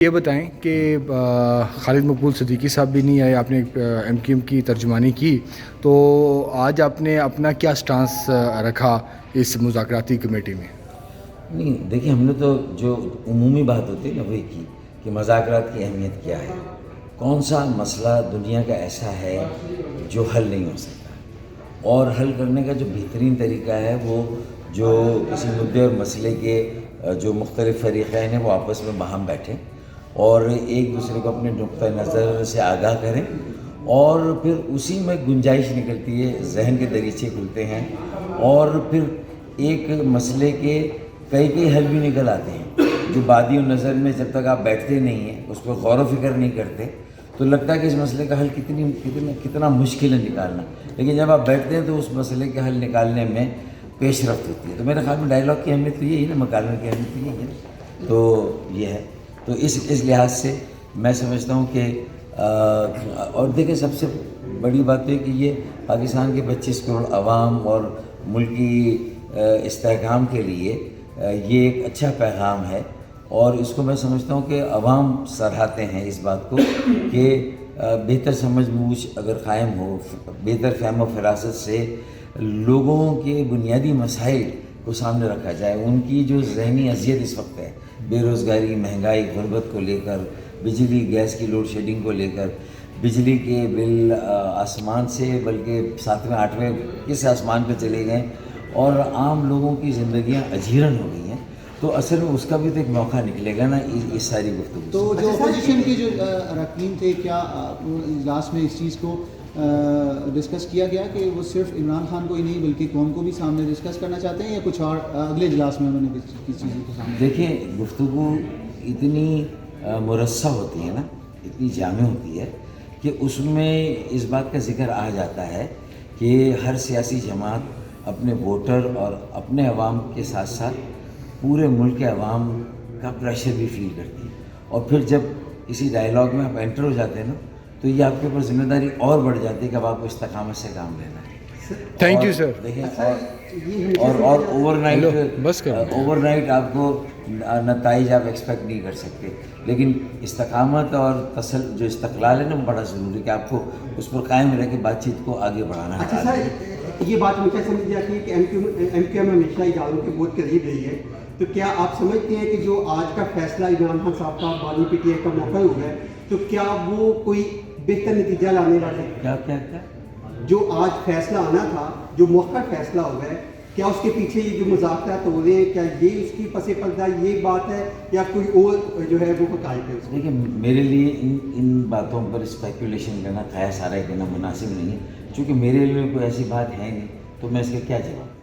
یہ بتائیں کہ خالد مقبول صدیقی صاحب بھی نہیں آئے، آپ نے ایم کیو ایم کی ترجمانی کی، تو آج آپ نے اپنا کیا سٹانس رکھا اس مذاکراتی کمیٹی میں؟ نہیں دیکھیے، ہم نے تو جو عمومی بات ہوتی ہے نا وہی کی کہ مذاکرات کی اہمیت کیا ہے، کون سا مسئلہ دنیا کا ایسا ہے جو حل نہیں ہو سکتا، اور حل کرنے کا جو بہترین طریقہ ہے وہ جو کسی مدعے اور مسئلے کے جو مختلف فریقین ہیں وہ آپس میں باہم بیٹھیں اور ایک دوسرے کو اپنے نقطۂ نظر سے آگاہ کریں، اور پھر اسی میں گنجائش نکلتی ہے، ذہن کے دریچے کھلتے ہیں، اور پھر ایک مسئلے کے کئی حل بھی نکل آتے ہیں جو بادی و نظر میں جب تک آپ بیٹھتے نہیں ہیں، اس پہ غور و فکر نہیں کرتے، تو لگتا ہے کہ اس مسئلے کا حل کتنا مشکل ہے نکالنا، لیکن جب آپ بیٹھتے ہیں تو اس مسئلے کے حل نکالنے میں پیش رفت ہوتی ہے۔ تو میرے خیال میں ڈائیلاگ کی اہمیت تو یہی ہے نا، مکالمے کی اہمیت تو یہی ہے، تو یہ ہے۔ تو اس لحاظ سے میں سمجھتا ہوں کہ اور دیکھیں، سب سے بڑی بات یہ کہ یہ پاکستان کے 25 کروڑ عوام اور ملکی استحکام کے لیے یہ ایک اچھا پیغام ہے، اور اس کو میں سمجھتا ہوں کہ عوام سراہتے ہیں اس بات کو کہ بہتر سمجھ بوجھ اگر قائم ہو، بہتر فہم و فراست سے لوگوں کے بنیادی مسائل کو سامنے رکھا جائے، ان کی جو ذہنی اذیت اس وقت ہے، بے روزگاری، مہنگائی، غربت کو لے کر، بجلی گیس کی لوڈ شیڈنگ کو لے کر، بجلی کے بل آسمان سے بلکہ 7ویں 8ویں کس آسمان پہ چلے گئے، اور عام لوگوں کی زندگیاں اجیرن ہو گئی ہیں، تو اصل میں اس کا بھی تو ایک موقع نکلے گا نا اس ساری گفتگو سے۔ تو جو اپوزیشن کے جو اراکین تھے، کیا اجلاس میں اس چیز کو ڈسکس کیا گیا کہ وہ صرف عمران خان کو ہی نہیں بلکہ کون کو بھی سامنے ڈسکس کرنا چاہتے ہیں، یا کچھ اور اگلے اجلاس میں انہوں نے کس چیزوں کو سامنے؟ دیکھیں، گفتگو اتنی مرصع ہوتی ہے نا، اتنی جامع ہوتی ہے کہ اس میں اس بات کا ذکر آ جاتا ہے کہ ہر سیاسی جماعت اپنے ووٹر اور اپنے عوام کے ساتھ ساتھ پورے ملک کے عوام کا پریشر بھی فیل کرتی ہے، اور پھر جب کسی ڈائیلاگ میں آپ انٹر ہو جاتے ہیں نا، تو یہ آپ کے اوپر ذمہ داری اور بڑھ جاتی ہے کہ اب آپ کو استقامت سے کام لینا ہے۔ Thank you sir. دیکھیں، اور اوور نائٹ آپ کو نتائج آپ ایکسپیکٹ نہیں کر سکتے، لیکن استقامت اور جو استقلال ہے نا، بڑا ضروری ہے کہ آپ کو اس پر قائم رہ کے بات چیت کو آگے بڑھانا ہے۔ اچھا سر، یہ بات مجھے سمجھ جاتی ہے کہ ایم کیو ایم ہمیشہ اداروں کے بہت قریب رہی ہے، تو کیا آپ سمجھتے ہیں کہ جو آج کا فیصلہ عمران خان صاحب کا بانی پی ٹی آئی کا موقع ہو گیا ہے، تو کیا وہ کوئی بہتر نتیجہ لانے والا ہے؟ کیا جو آج فیصلہ آنا تھا، جو موقع فیصلہ ہو گیا ہے، کیا اس کے پیچھے یہ جو مذاکرات ہو رہے ہیں، کیا یہ اس کی پس پردہ یہ بات ہے، یا کوئی اور جو ہے وہ حقائق ہے؟ دیکھیں، میرے لیے ان باتوں پر اسپیکولیشن کرنا، قیاس آرائی کرنا مناسب نہیں ہے، چونکہ میرے لیے کوئی ایسی بات ہے نہیں، تو میں اس کا کیا جواب